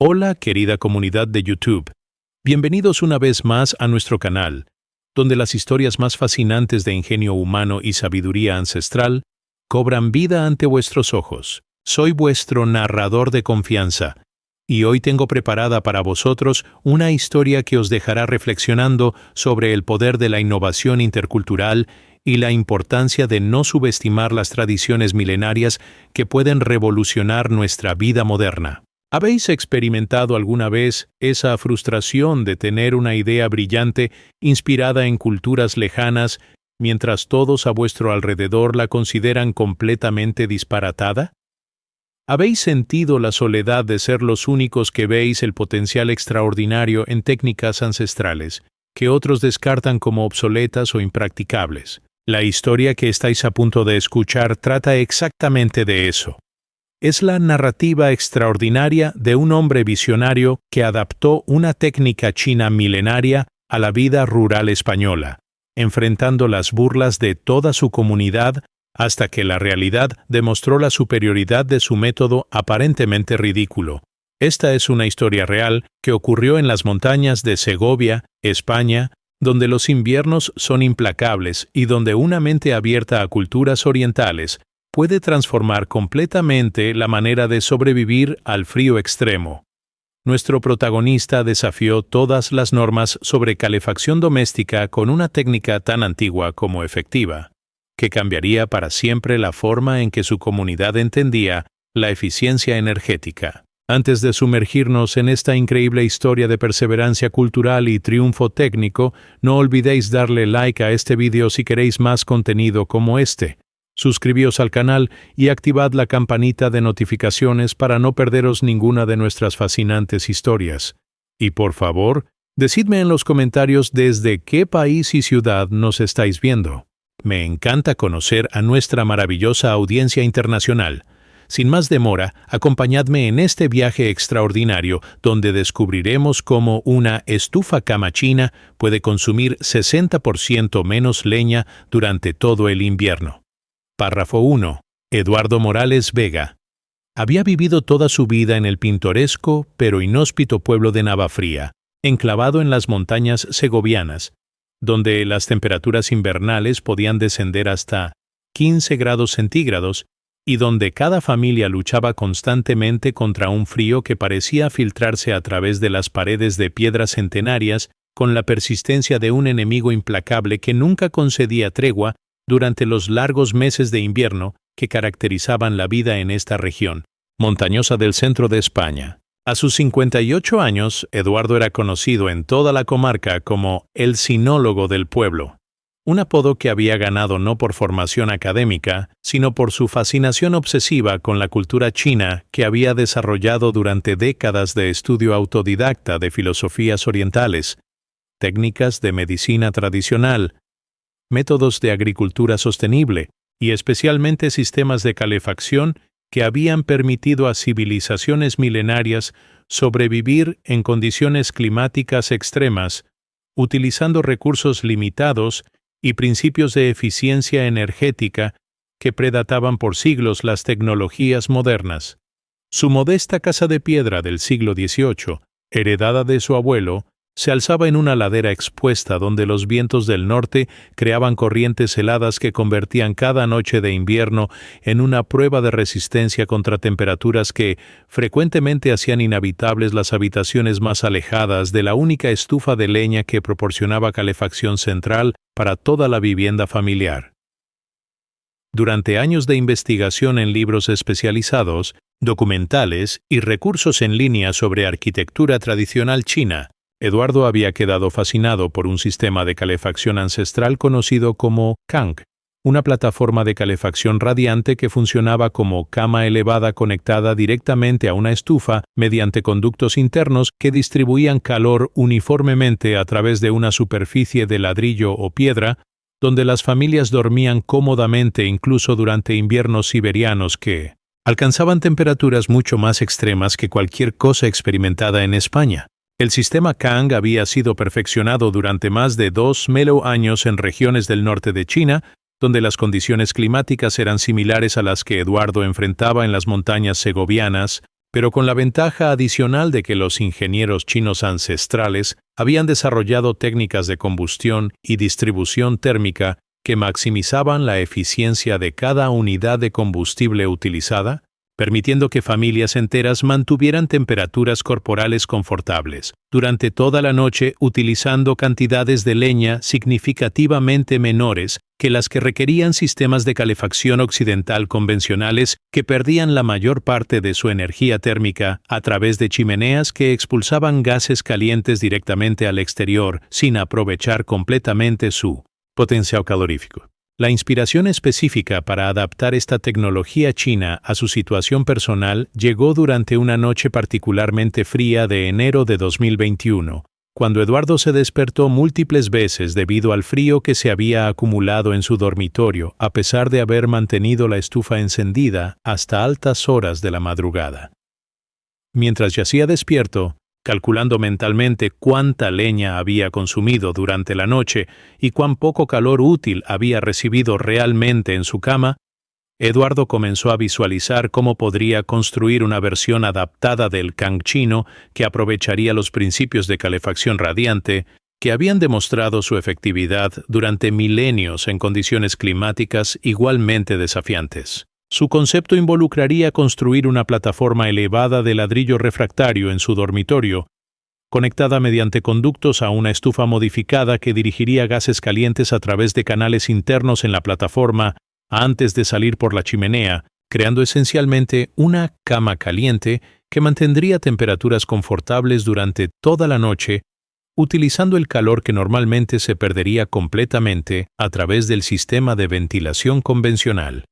Hola, querida comunidad de YouTube. Bienvenidos una vez más a nuestro canal, donde las historias más fascinantes de ingenio humano y sabiduría ancestral cobran vida ante vuestros ojos. Soy vuestro narrador de confianza, y hoy tengo preparada para vosotros una historia que os dejará reflexionando sobre el poder de la innovación intercultural y la importancia de no subestimar las tradiciones milenarias que pueden revolucionar nuestra vida moderna. ¿Habéis experimentado alguna vez esa frustración de tener una idea brillante inspirada en culturas lejanas, mientras todos a vuestro alrededor la consideran completamente disparatada? ¿Habéis sentido la soledad de ser los únicos que veis el potencial extraordinario en técnicas ancestrales, que otros descartan como obsoletas o impracticables? La historia que estáis a punto de escuchar trata exactamente de eso. Es la narrativa extraordinaria de un hombre visionario que adaptó una técnica china milenaria a la vida rural española, enfrentando las burlas de toda su comunidad hasta que la realidad demostró la superioridad de su método aparentemente ridículo. Esta es una historia real que ocurrió en las montañas de Segovia, España, donde los inviernos son implacables y donde una mente abierta a culturas orientales puede transformar completamente la manera de sobrevivir al frío extremo. Nuestro protagonista desafió todas las normas sobre calefacción doméstica con una técnica tan antigua como efectiva, que cambiaría para siempre la forma en que su comunidad entendía la eficiencia energética. Antes de sumergirnos en esta increíble historia de perseverancia cultural y triunfo técnico, no olvidéis darle like a este video si queréis más contenido como este. Suscribíos al canal y activad la campanita de notificaciones para no perderos ninguna de nuestras fascinantes historias. Y por favor, decidme en los comentarios desde qué país y ciudad nos estáis viendo. Me encanta conocer a nuestra maravillosa audiencia internacional. Sin más demora, acompañadme en este viaje extraordinario donde descubriremos cómo una estufa cama china puede consumir 60% menos leña durante todo el invierno. Párrafo 1. Eduardo Morales Vega. Había vivido toda su vida en el pintoresco pero inhóspito pueblo de Navafría, enclavado en las montañas segovianas, donde las temperaturas invernales podían descender hasta 15 grados centígrados y donde cada familia luchaba constantemente contra un frío que parecía filtrarse a través de las paredes de piedras centenarias con la persistencia de un enemigo implacable que nunca concedía tregua durante los largos meses de invierno que caracterizaban la vida en esta región montañosa del centro de España. A sus 58 años, Eduardo era conocido en toda la comarca como el sinólogo del pueblo, un apodo que había ganado no por formación académica, sino por su fascinación obsesiva con la cultura china que había desarrollado durante décadas de estudio autodidacta de filosofías orientales, técnicas de medicina tradicional, métodos de agricultura sostenible y especialmente sistemas de calefacción que habían permitido a civilizaciones milenarias sobrevivir en condiciones climáticas extremas, utilizando recursos limitados y principios de eficiencia energética que predataban por siglos las tecnologías modernas. Su modesta casa de piedra del siglo XVIII, heredada de su abuelo, se alzaba en una ladera expuesta donde los vientos del norte creaban corrientes heladas que convertían cada noche de invierno en una prueba de resistencia contra temperaturas que frecuentemente hacían inhabitables las habitaciones más alejadas de la única estufa de leña que proporcionaba calefacción central para toda la vivienda familiar. Durante años de investigación en libros especializados, documentales y recursos en línea sobre arquitectura tradicional china, Eduardo había quedado fascinado por un sistema de calefacción ancestral conocido como Kang, una plataforma de calefacción radiante que funcionaba como cama elevada conectada directamente a una estufa mediante conductos internos que distribuían calor uniformemente a través de una superficie de ladrillo o piedra, donde las familias dormían cómodamente incluso durante inviernos siberianos que alcanzaban temperaturas mucho más extremas que cualquier cosa experimentada en España. El sistema Kang había sido perfeccionado durante más de 2.000 años en regiones del norte de China, donde las condiciones climáticas eran similares a las que Eduardo enfrentaba en las montañas segovianas, pero con la ventaja adicional de que los ingenieros chinos ancestrales habían desarrollado técnicas de combustión y distribución térmica que maximizaban la eficiencia de cada unidad de combustible utilizada, permitiendo que familias enteras mantuvieran temperaturas corporales confortables durante toda la noche utilizando cantidades de leña significativamente menores que las que requerían sistemas de calefacción occidental convencionales que perdían la mayor parte de su energía térmica a través de chimeneas que expulsaban gases calientes directamente al exterior sin aprovechar completamente su potencial calorífico. La inspiración específica para adaptar esta tecnología china a su situación personal llegó durante una noche particularmente fría de enero de 2021, cuando Eduardo se despertó múltiples veces debido al frío que se había acumulado en su dormitorio, a pesar de haber mantenido la estufa encendida hasta altas horas de la madrugada. Mientras yacía despierto, calculando mentalmente cuánta leña había consumido durante la noche y cuán poco calor útil había recibido realmente en su cama, Eduardo comenzó a visualizar cómo podría construir una versión adaptada del Kang chino que aprovecharía los principios de calefacción radiante que habían demostrado su efectividad durante milenios en condiciones climáticas igualmente desafiantes. Su concepto involucraría construir una plataforma elevada de ladrillo refractario en su dormitorio, conectada mediante conductos a una estufa modificada que dirigiría gases calientes a través de canales internos en la plataforma antes de salir por la chimenea, creando esencialmente una cama caliente que mantendría temperaturas confortables durante toda la noche, utilizando el calor que normalmente se perdería completamente a través del sistema de ventilación convencional.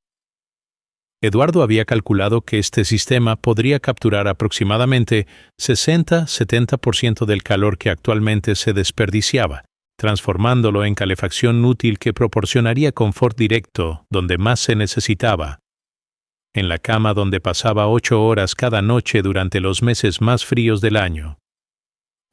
Eduardo había calculado que este sistema podría capturar aproximadamente 60-70% del calor que actualmente se desperdiciaba, transformándolo en calefacción útil que proporcionaría confort directo donde más se necesitaba. En la cama donde pasaba 8 horas cada noche durante los meses más fríos del año.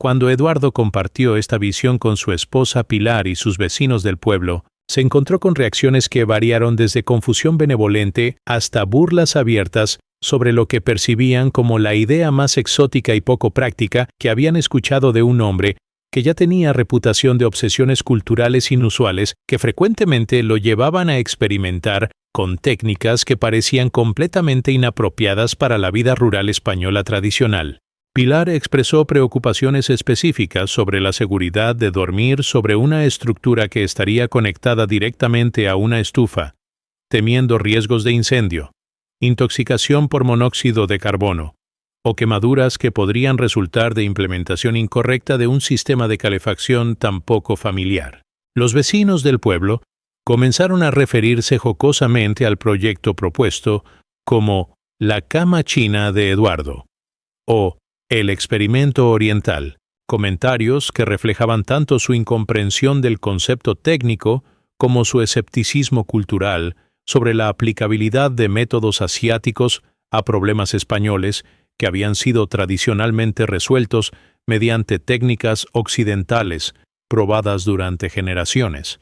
Cuando Eduardo compartió esta visión con su esposa Pilar y sus vecinos del pueblo, se encontró con reacciones que variaron desde confusión benevolente hasta burlas abiertas sobre lo que percibían como la idea más exótica y poco práctica que habían escuchado de un hombre que ya tenía reputación de obsesiones culturales inusuales que frecuentemente lo llevaban a experimentar con técnicas que parecían completamente inapropiadas para la vida rural española tradicional. Pilar expresó preocupaciones específicas sobre la seguridad de dormir sobre una estructura que estaría conectada directamente a una estufa, temiendo riesgos de incendio, intoxicación por monóxido de carbono, o quemaduras que podrían resultar de implementación incorrecta de un sistema de calefacción tan poco familiar. Los vecinos del pueblo comenzaron a referirse jocosamente al proyecto propuesto como la cama china de Eduardo, o el experimento oriental, comentarios que reflejaban tanto su incomprensión del concepto técnico como su escepticismo cultural sobre la aplicabilidad de métodos asiáticos a problemas españoles que habían sido tradicionalmente resueltos mediante técnicas occidentales probadas durante generaciones.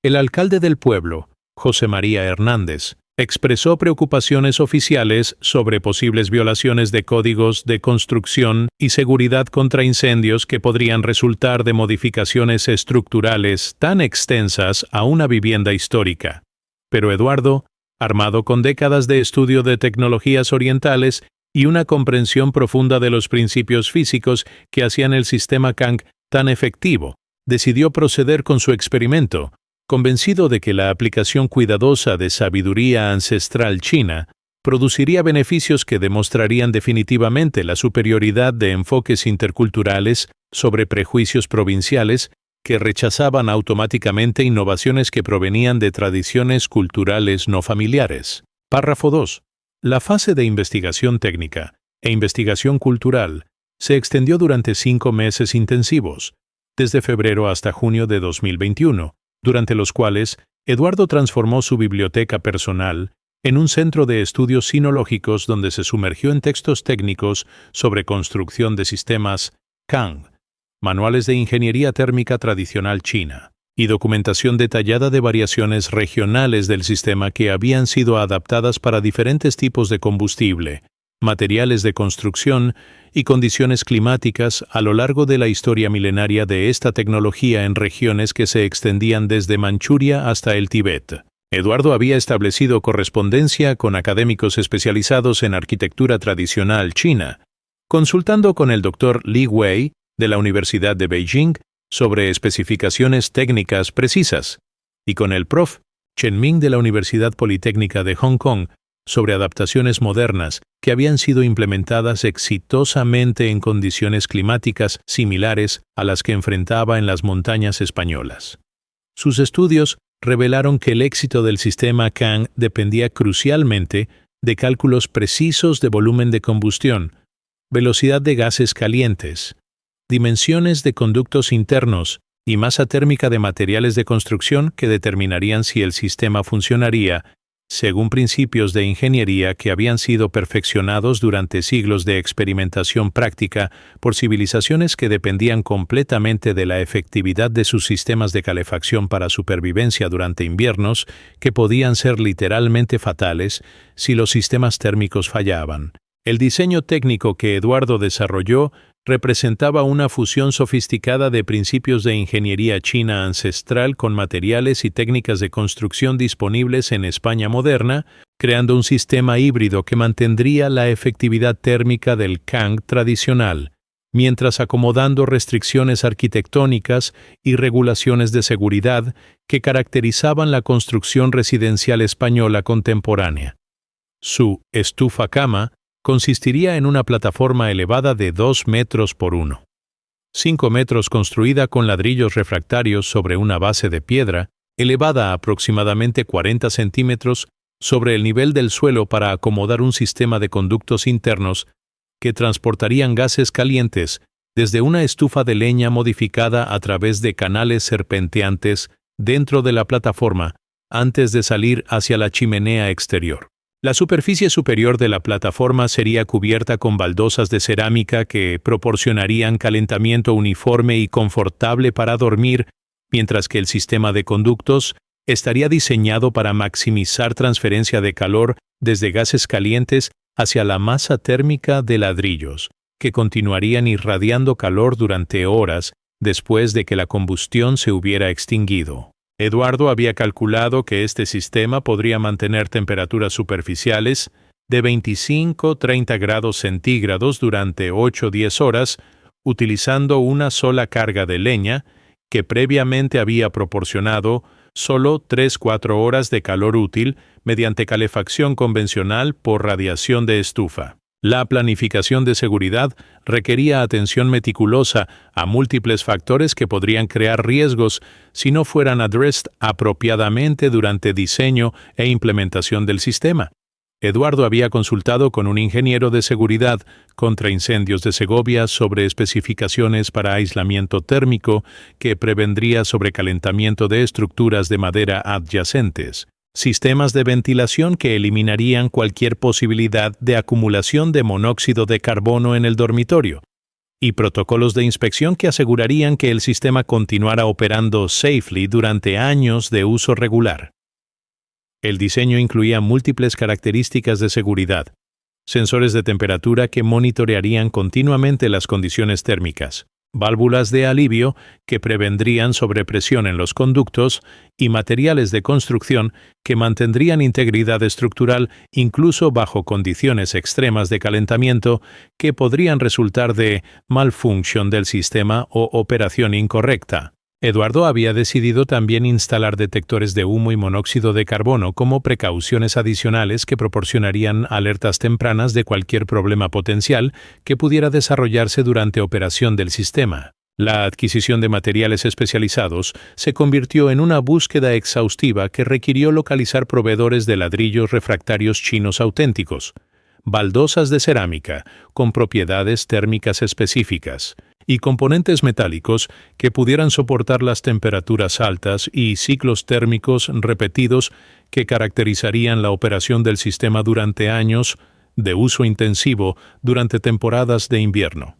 El alcalde del pueblo, José María Hernández, expresó preocupaciones oficiales sobre posibles violaciones de códigos de construcción y seguridad contra incendios que podrían resultar de modificaciones estructurales tan extensas a una vivienda histórica. Pero Eduardo, armado con décadas de estudio de tecnologías orientales y una comprensión profunda de los principios físicos que hacían el sistema Kang tan efectivo, decidió proceder con su experimento, convencido de que la aplicación cuidadosa de sabiduría ancestral china produciría beneficios que demostrarían definitivamente la superioridad de enfoques interculturales sobre prejuicios provinciales que rechazaban automáticamente innovaciones que provenían de tradiciones culturales no familiares. Párrafo 2. La fase de investigación técnica e investigación cultural se extendió durante 5 meses intensivos, desde febrero hasta junio de 2021, durante los cuales Eduardo transformó su biblioteca personal en un centro de estudios sinológicos donde se sumergió en textos técnicos sobre construcción de sistemas Kang, manuales de ingeniería térmica tradicional china, y documentación detallada de variaciones regionales del sistema que habían sido adaptadas para diferentes tipos de combustible, materiales de construcción y condiciones climáticas a lo largo de la historia milenaria de esta tecnología en regiones que se extendían desde Manchuria hasta el Tíbet. Eduardo había establecido correspondencia con académicos especializados en arquitectura tradicional china, consultando con el Dr. Li Wei de la Universidad de Beijing sobre especificaciones técnicas precisas, y con el Prof. Chen Ming de la Universidad Politécnica de Hong Kong sobre adaptaciones modernas que habían sido implementadas exitosamente en condiciones climáticas similares a las que enfrentaba en las montañas españolas. Sus estudios revelaron que el éxito del sistema Kang dependía crucialmente de cálculos precisos de volumen de combustión, velocidad de gases calientes, dimensiones de conductos internos y masa térmica de materiales de construcción que determinarían si el sistema funcionaría según principios de ingeniería que habían sido perfeccionados durante siglos de experimentación práctica por civilizaciones que dependían completamente de la efectividad de sus sistemas de calefacción para supervivencia durante inviernos que podían ser literalmente fatales si los sistemas térmicos fallaban. El diseño técnico que Eduardo desarrolló representaba una fusión sofisticada de principios de ingeniería china ancestral con materiales y técnicas de construcción disponibles en España moderna, creando un sistema híbrido que mantendría la efectividad térmica del Kang tradicional, mientras acomodando restricciones arquitectónicas y regulaciones de seguridad que caracterizaban la construcción residencial española contemporánea. Su estufa cama consistiría en una plataforma elevada de 2 metros por 1,5 metros construida con ladrillos refractarios sobre una base de piedra, elevada a aproximadamente 40 centímetros sobre el nivel del suelo para acomodar un sistema de conductos internos que transportarían gases calientes desde una estufa de leña modificada a través de canales serpenteantes dentro de la plataforma antes de salir hacia la chimenea exterior. La superficie superior de la plataforma sería cubierta con baldosas de cerámica que proporcionarían calentamiento uniforme y confortable para dormir, mientras que el sistema de conductos estaría diseñado para maximizar transferencia de calor desde gases calientes hacia la masa térmica de ladrillos, que continuarían irradiando calor durante horas después de que la combustión se hubiera extinguido. Eduardo había calculado que este sistema podría mantener temperaturas superficiales de 25-30 grados centígrados durante 8-10 horas, utilizando una sola carga de leña que previamente había proporcionado solo 3-4 horas de calor útil mediante calefacción convencional por radiación de estufa. La planificación de seguridad requería atención meticulosa a múltiples factores que podrían crear riesgos si no fueran addressed apropiadamente durante diseño e implementación del sistema. Eduardo había consultado con un ingeniero de seguridad contra incendios de Segovia sobre especificaciones para aislamiento térmico que prevendría sobrecalentamiento de estructuras de madera adyacentes, sistemas de ventilación que eliminarían cualquier posibilidad de acumulación de monóxido de carbono en el dormitorio, y protocolos de inspección que asegurarían que el sistema continuara operando safely durante años de uso regular. El diseño incluía múltiples características de seguridad, sensores de temperatura que monitorearían continuamente las condiciones térmicas, válvulas de alivio que prevendrían sobrepresión en los conductos y materiales de construcción que mantendrían integridad estructural incluso bajo condiciones extremas de calentamiento que podrían resultar de malfunción del sistema o operación incorrecta. Eduardo había decidido también instalar detectores de humo y monóxido de carbono como precauciones adicionales que proporcionarían alertas tempranas de cualquier problema potencial que pudiera desarrollarse durante operación del sistema. La adquisición de materiales especializados se convirtió en una búsqueda exhaustiva que requirió localizar proveedores de ladrillos refractarios chinos auténticos, baldosas de cerámica con propiedades térmicas específicas, y componentes metálicos que pudieran soportar las temperaturas altas y ciclos térmicos repetidos que caracterizarían la operación del sistema durante años de uso intensivo durante temporadas de invierno.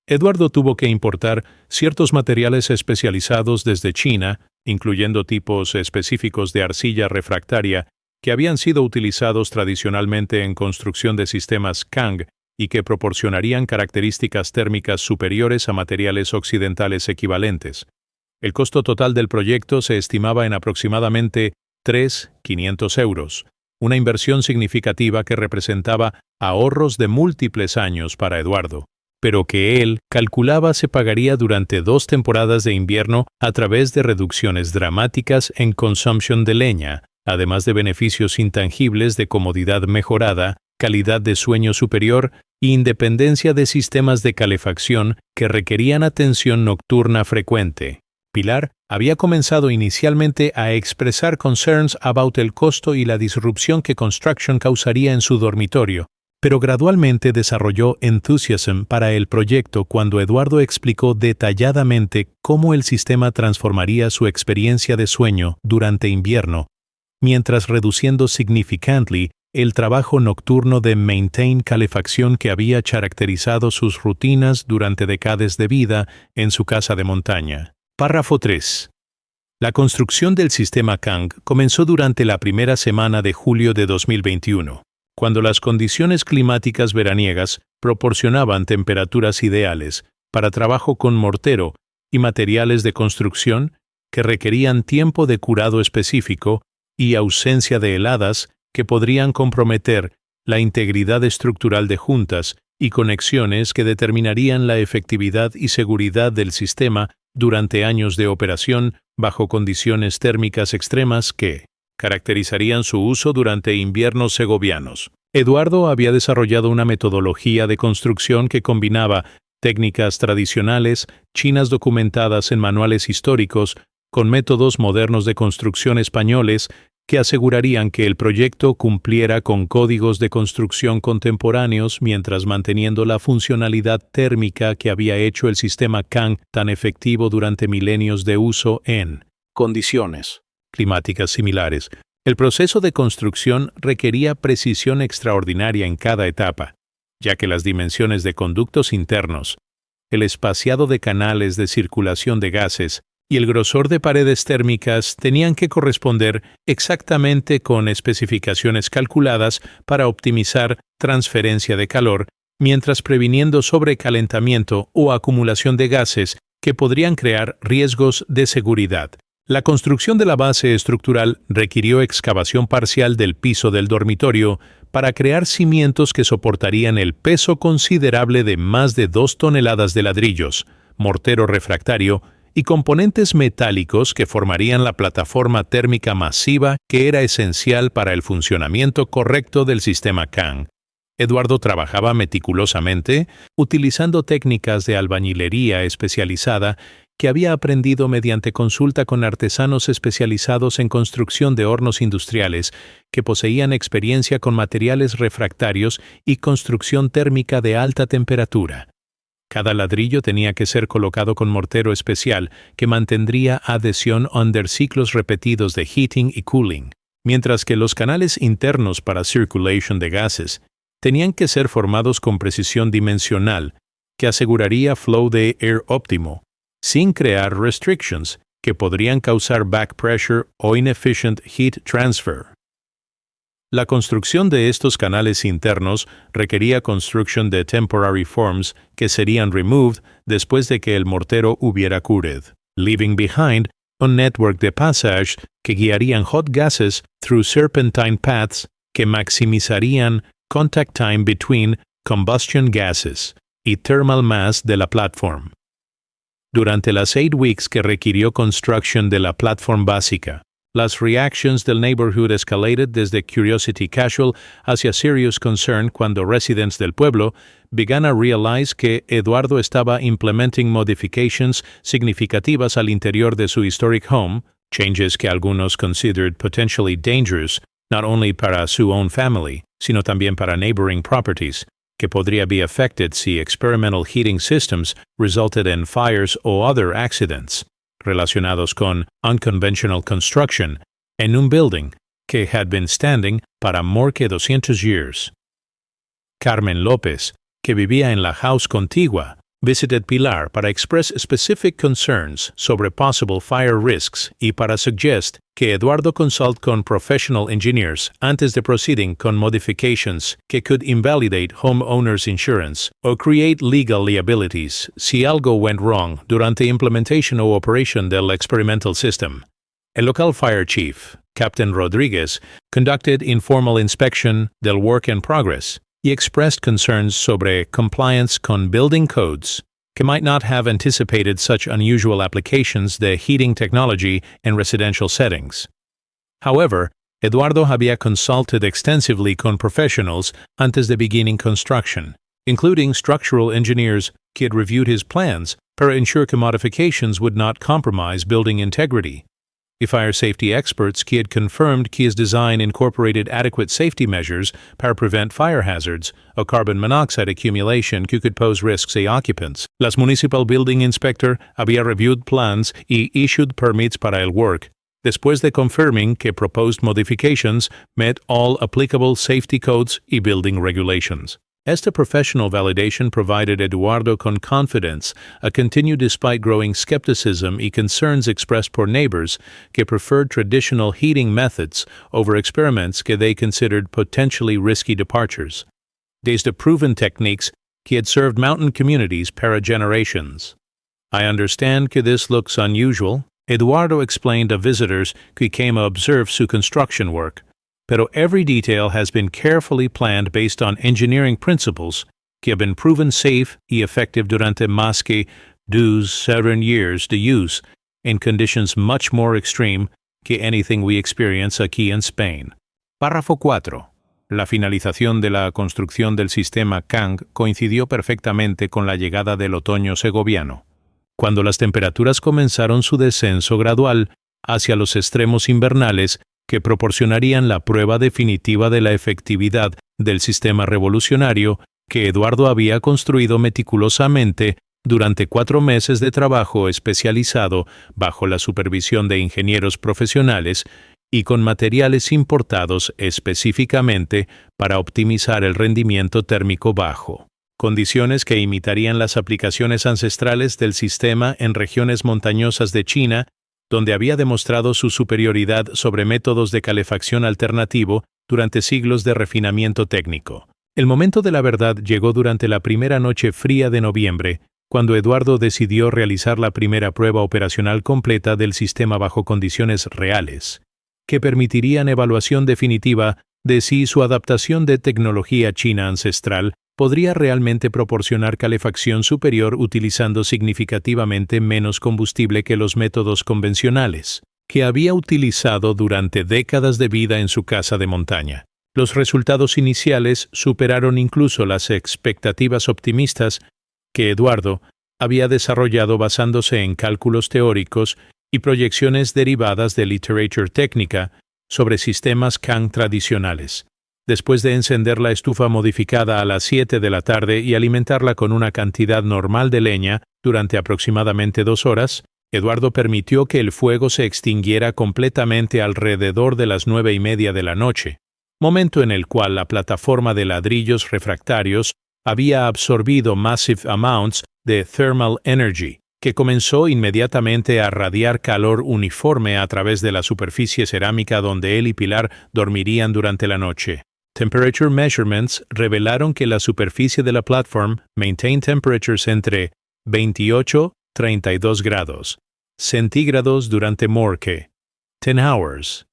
Eduardo tuvo que importar ciertos materiales especializados desde China, incluyendo tipos específicos de arcilla refractaria que habían sido utilizados tradicionalmente en construcción de sistemas Kang y que proporcionarían características térmicas superiores a materiales occidentales equivalentes. El costo total del proyecto se estimaba en aproximadamente 3.500 euros, una inversión significativa que representaba ahorros de múltiples años para Eduardo, pero que él calculaba se pagaría durante 2 temporadas de invierno a través de reducciones dramáticas en consumption de leña, además de beneficios intangibles de comodidad mejorada, calidad de sueño superior e independencia de sistemas de calefacción que requerían atención nocturna frecuente. Pilar había comenzado inicialmente a expresar concerns about el costo y la disrupción que construction causaría en su dormitorio, pero gradualmente desarrolló enthusiasm para el proyecto cuando Eduardo explicó detalladamente cómo el sistema transformaría su experiencia de sueño durante invierno, mientras reduciendo significantly el trabajo nocturno de maintain calefacción que había caracterizado sus rutinas durante décadas de vida en su casa de montaña. Párrafo 3. La construcción del sistema Kang comenzó durante la primera semana de julio de 2021, cuando las condiciones climáticas veraniegas proporcionaban temperaturas ideales para trabajo con mortero y materiales de construcción que requerían tiempo de curado específico y ausencia de heladas que podrían comprometer la integridad estructural de juntas y conexiones que determinarían la efectividad y seguridad del sistema durante años de operación bajo condiciones térmicas extremas que caracterizarían su uso durante inviernos segovianos. Eduardo había desarrollado una metodología de construcción que combinaba técnicas tradicionales, chinas documentadas en manuales históricos, con métodos modernos de construcción españoles que asegurarían que el proyecto cumpliera con códigos de construcción contemporáneos mientras manteniendo la funcionalidad térmica que había hecho el sistema Kang tan efectivo durante milenios de uso en condiciones climáticas similares. El proceso de construcción requería precisión extraordinaria en cada etapa, ya que las dimensiones de conductos internos, el espaciado de canales de circulación de gases y el grosor de paredes térmicas tenían que corresponder exactamente con especificaciones calculadas para optimizar transferencia de calor, mientras previniendo sobrecalentamiento o acumulación de gases que podrían crear riesgos de seguridad. La construcción de la base estructural requirió excavación parcial del piso del dormitorio para crear cimientos que soportarían el peso considerable de más de 2 toneladas de ladrillos, mortero refractario y componentes metálicos que formarían la plataforma térmica masiva que era esencial para el funcionamiento correcto del sistema Kang. Eduardo trabajaba meticulosamente, utilizando técnicas de albañilería especializada que había aprendido mediante consulta con artesanos especializados en construcción de hornos industriales que poseían experiencia con materiales refractarios y construcción térmica de alta temperatura. Cada ladrillo tenía que ser colocado con mortero especial que mantendría adhesión under ciclos repetidos de heating y cooling, mientras que los canales internos para circulation de gases tenían que ser formados con precisión dimensional que aseguraría flow de air óptimo, sin crear restrictions que podrían causar back pressure o inefficient heat transfer. La construcción de estos canales internos requería construction de temporary forms que serían removed después de que el mortero hubiera cured, leaving behind un network de passage que guiarían hot gases through serpentine paths que maximizarían contact time between combustion gases y thermal mass de la platform. Durante las 8 weeks que requirió construction de la platform básica, las reactions del neighborhood escalated desde curiosity casual hacia serious concern cuando residents del pueblo began a realize que Eduardo estaba implementing modifications significativas al interior de su historic home, changes que algunos considered potentially dangerous, not only para su own family, sino también para neighboring properties, que podría be affected si experimental heating systems resulted in fires o other accidents relacionados con unconventional construction en un building que had been standing para more que 200 years. Carmen López, que vivía en la house contigua, visited Pilar para express specific concerns sobre possible fire risks y para suggest que Eduardo consult con professional engineers antes de proceeding con modifications que could invalidate homeowners insurance o create legal liabilities si algo went wrong durante implementation o operation del experimental system. El local fire chief, Captain Rodriguez, conducted informal inspection del work in progress y expressed concerns sobre compliance con building codes que might not have anticipated such unusual applications de heating technology in residential settings. However, Eduardo había consulted extensively con professionals antes de beginning construction, including structural engineers que had reviewed his plans para ensure que modifications would not compromise building integrity, y fire safety experts que had confirmed que his design incorporated adequate safety measures para prevent fire hazards or carbon monoxide accumulation que could pose risks a occupants. Las Municipal Building Inspector había reviewed plans y issued permits para el work, después de confirming que proposed modifications met all applicable safety codes y building regulations. Esta professional validation provided Eduardo con confidence, a continue despite growing skepticism y concerns expressed por neighbors que preferred traditional heating methods over experiments que they considered potentially risky departures. Desde proven techniques que had served mountain communities para generations. I understand que this looks unusual, Eduardo explained to visitors que came to observe su construction work. Pero every detail has been carefully planned based on engineering principles que have been proven safe y effective durante más que 7 years de use in conditions much more extreme que anything we experience aquí en Spain. Párrafo 4. La finalización de la construcción del sistema Kang coincidió perfectamente con la llegada del otoño segoviano, cuando las temperaturas comenzaron su descenso gradual hacia los extremos invernales que proporcionarían la prueba definitiva de la efectividad del sistema revolucionario que Eduardo había construido meticulosamente durante 4 meses de trabajo especializado bajo la supervisión de ingenieros profesionales y con materiales importados específicamente para optimizar el rendimiento térmico bajo. Condiciones que imitarían las aplicaciones ancestrales del sistema en regiones montañosas de China, donde había demostrado su superioridad sobre métodos de calefacción alternativo durante siglos de refinamiento técnico. El momento de la verdad llegó durante la primera noche fría de noviembre, cuando Eduardo decidió realizar la primera prueba operacional completa del sistema bajo condiciones reales, que permitirían evaluación definitiva de si su adaptación de tecnología china ancestral podría realmente proporcionar calefacción superior utilizando significativamente menos combustible que los métodos convencionales, que había utilizado durante décadas de vida en su casa de montaña. Los resultados iniciales superaron incluso las expectativas optimistas que Eduardo había desarrollado basándose en cálculos teóricos y proyecciones derivadas de literatura técnica sobre sistemas Kang tradicionales. Después de encender la estufa modificada a las 7 de la tarde y alimentarla con una cantidad normal de leña durante aproximadamente 2 horas, Eduardo permitió que el fuego se extinguiera completamente alrededor de las 9:30 de la noche, momento en el cual la plataforma de ladrillos refractarios había absorbido massive amounts de thermal energy, que comenzó inmediatamente a radiar calor uniforme a través de la superficie cerámica donde él y Pilar dormirían durante la noche. Temperature measurements revelaron que la superficie de la plataforma maintained temperatures entre 28 y 32 grados centígrados durante more que 10 hours.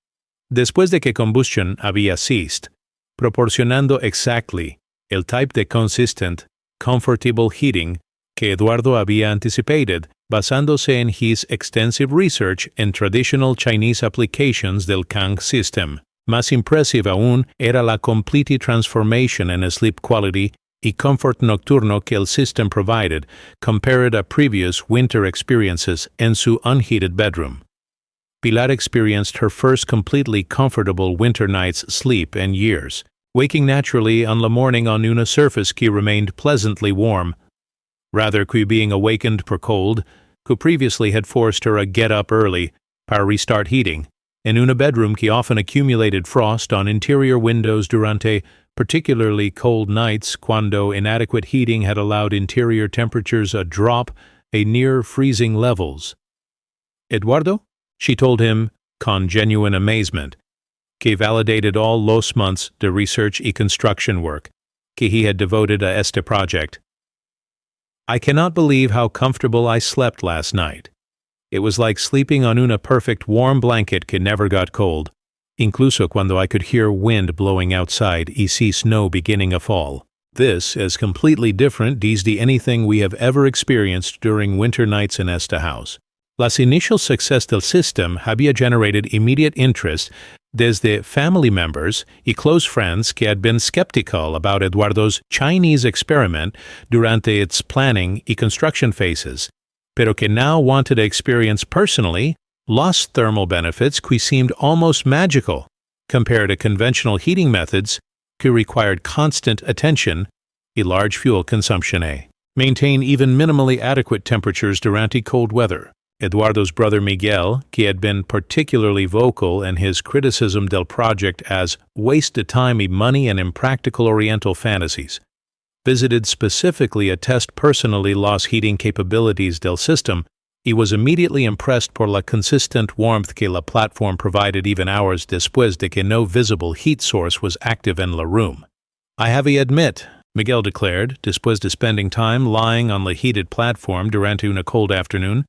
Después de que combustion había ceased, proporcionando exactly el type de consistent, comfortable heating que Eduardo había anticipated, basándose en his extensive research en traditional Chinese applications del Kang system. Más impressive aún era la complete transformation en sleep quality y comfort nocturno que el system provided, compared a previous winter experiences en su unheated bedroom. Pilar experienced her first completely comfortable winter night's sleep in years, waking naturally on the morning on una surface que remained pleasantly warm, rather que being awakened per cold, who previously had forced her to get up early para restart heating. En una bedroom que often accumulated frost on interior windows durante particularly cold nights cuando inadequate heating had allowed interior temperatures a drop a near freezing levels. Eduardo? She told him, con genuine amazement, que validated all los months de research y construction work que he had devoted a este project. I cannot believe how comfortable I slept last night. It was like sleeping on una perfect warm blanket que never got cold, incluso cuando I could hear wind blowing outside y see snow beginning a fall. This is completely different desde anything we have ever experienced during winter nights in esta house. Las initial success del system había generated immediate interest desde family members y close friends que had been skeptical about Eduardo's Chinese experiment durante its planning y construction phases, pero que now wanted to experience personally los thermal benefits que seemed almost magical compared to conventional heating methods que required constant attention y large fuel consumption. Maintain even minimally adequate temperatures durante cold weather. Eduardo's brother Miguel, que had been particularly vocal in his criticism del project as waste of time y money and impractical oriental fantasies, visited specifically to test personally los heating capabilities del system y was immediately impressed por la consistent warmth que la platform provided even hours después de que no visible heat source was active in la room. I have to admit, Miguel declared, después de spending time lying on the heated platform durante una cold afternoon,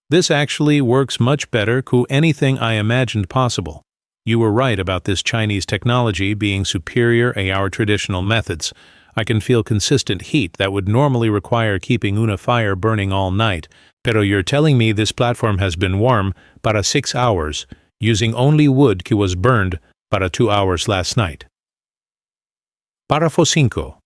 this actually works much better than anything I imagined possible. You were right about this Chinese technology being superior to our traditional methods. I can feel consistent heat that would normally require keeping una fire burning all night, pero you're telling me this platform has been warm para 6 hours, using only wood que was burned para 2 hours last night. Párrafo 5.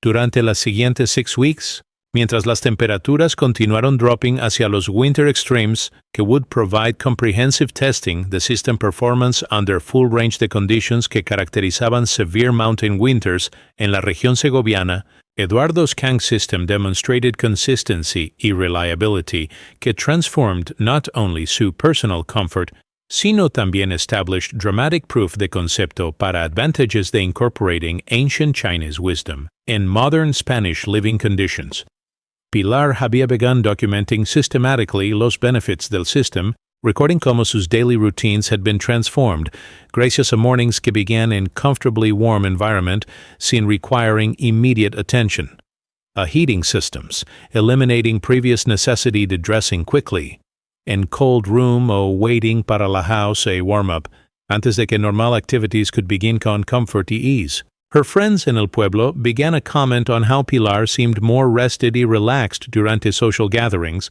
Durante las siguientes 6 weeks, mientras las temperaturas continuaron dropping hacia los winter extremes que would provide comprehensive testing the system performance under full range de conditions que caracterizaban severe mountain winters en la región segoviana, Eduardo's Kang system demonstrated consistency y reliability que transformed not only su personal comfort, sino también established dramatic proof de concepto para advantages de incorporating ancient Chinese wisdom in modern Spanish living conditions. Pilar había begun documenting systematically los benefits del system, recording cómo sus daily routines had been transformed, gracias a mornings que began in comfortably warm environment, sin requiring immediate attention. A heating systems, eliminating previous necessity to dressing quickly. In cold room o waiting para la house a warm-up, antes de que normal activities could begin con comfort y ease. Her friends in el pueblo began a comment on how Pilar seemed more rested y relaxed durante social gatherings,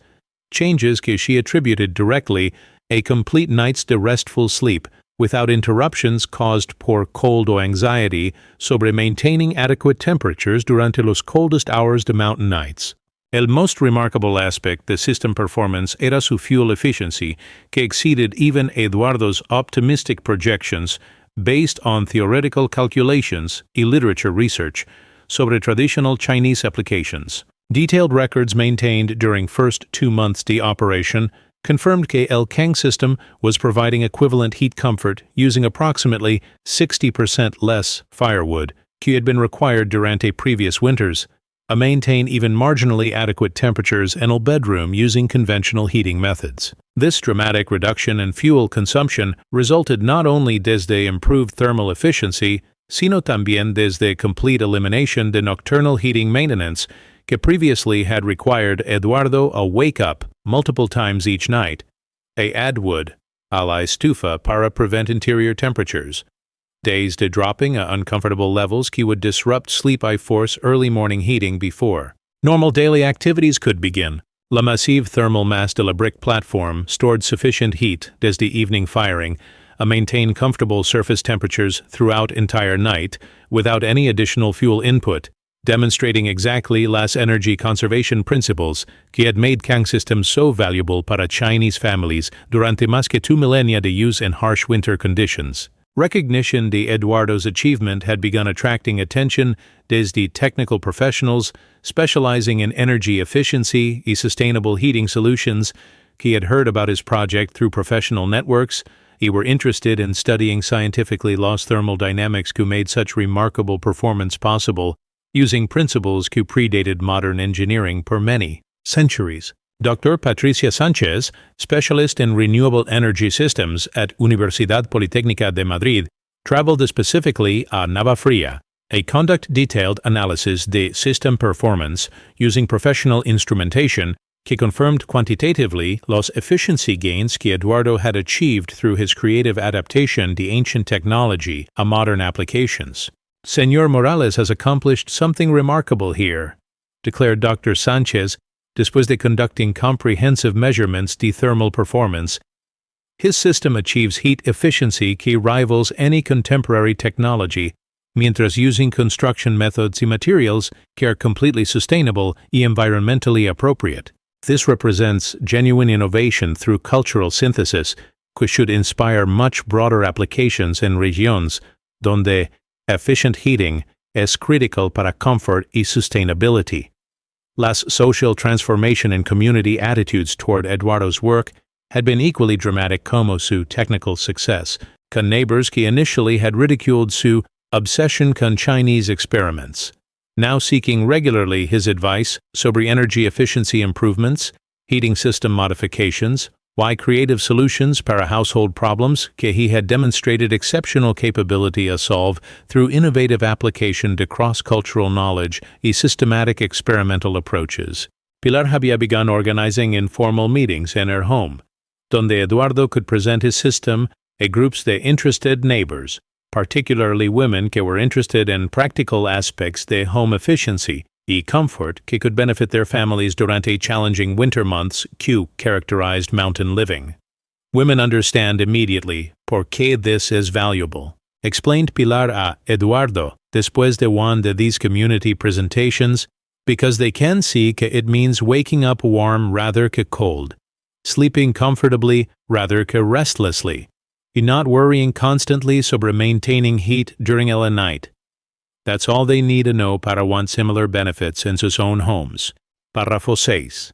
changes que she attributed directly a complete nights de restful sleep without interruptions caused por cold o anxiety sobre maintaining adequate temperatures durante los coldest hours de mountain nights. El most remarkable aspect de system performance era su fuel efficiency, que exceeded even Eduardo's optimistic projections based on theoretical calculations y literature research sobre traditional Chinese applications. Detailed records maintained during first 2 months de operation confirmed que el Kang system was providing equivalent heat comfort using approximately 60% less firewood que had been required durante previous winters, to maintain even marginally adequate temperatures in a bedroom using conventional heating methods. This dramatic reduction in fuel consumption resulted not only desde improved thermal efficiency, sino también desde complete elimination de nocturnal heating maintenance que previously had required Eduardo a wake up multiple times each night, a add wood a la estufa para prevent interior temperatures. Days de dropping at uncomfortable levels que would disrupt sleep I force early morning heating before normal daily activities could begin. La massive thermal mass de la brick platform stored sufficient heat desde evening firing to maintain comfortable surface temperatures throughout entire night without any additional fuel input, demonstrating exactly las energy conservation principles que had made Kang systems so valuable para Chinese families durante más que 2 millennia de use in harsh winter conditions. Recognition de Eduardo's achievement had begun attracting attention desde technical professionals specializing in energy efficiency y sustainable heating solutions que had heard about his project through professional networks he were interested in studying scientifically lost thermal dynamics who made such remarkable performance possible using principles who predated modern engineering per many centuries. Dr. Patricia Sanchez, specialist in renewable energy systems at Universidad Politécnica de Madrid, traveled specifically a Navafría, a conduct detailed analysis de system performance using professional instrumentation que confirmed quantitatively los efficiency gains que Eduardo had achieved through his creative adaptation de ancient technology a modern applications. Señor Morales has accomplished something remarkable here, declared Dr. Sanchez, después de conducting comprehensive measurements de thermal performance. His system achieves heat efficiency que rivals any contemporary technology, mientras using construction methods y materials que are completely sustainable y environmentally appropriate. This represents genuine innovation through cultural synthesis, which should inspire much broader applications in regions donde efficient heating es critical para comfort y sustainability. Las social transformation and community attitudes toward Eduardo's work had been equally dramatic como su technical success, con neighbors que initially had ridiculed su obsession con Chinese experiments, now seeking regularly his advice sobre energy efficiency improvements, heating system modifications, why creative solutions para household problems que he had demonstrated exceptional capability to solve through innovative application de cross-cultural knowledge y systematic experimental approaches. Pilar había begun organizing informal meetings in her home, donde Eduardo could present his system a groups de interested neighbors, particularly women que were interested in practical aspects de home efficiency y comfort que could benefit their families durante challenging winter months que characterized mountain living. Women understand immediately por qué this is valuable, explained Pilar a Eduardo después de one de these community presentations, because they can see que it means waking up warm rather que cold, sleeping comfortably rather que restlessly, y not worrying constantly sobre maintaining heat during la night. That's all they need to know para want similar benefits in sus own homes. Párrafo 6.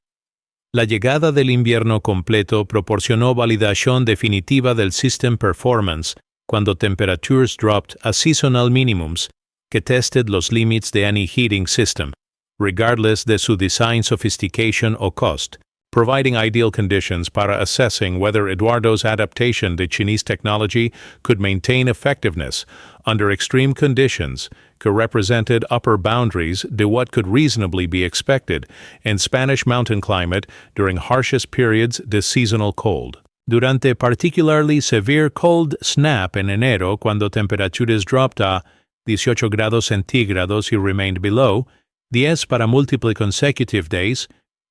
La llegada del invierno completo proporcionó validación definitiva del system performance cuando temperatures dropped a seasonal minimums que tested los límites de any heating system, regardless de su design sophistication o cost, providing ideal conditions para assessing whether Eduardo's adaptation to Chinese technology could maintain effectiveness under extreme conditions que represented upper boundaries de what could reasonably be expected in Spanish mountain climate during harshest periods de seasonal cold. Durante particularly severe cold snap en enero cuando temperaturas dropped a 18 grados centígrados y remained below 10 para multiple consecutive days,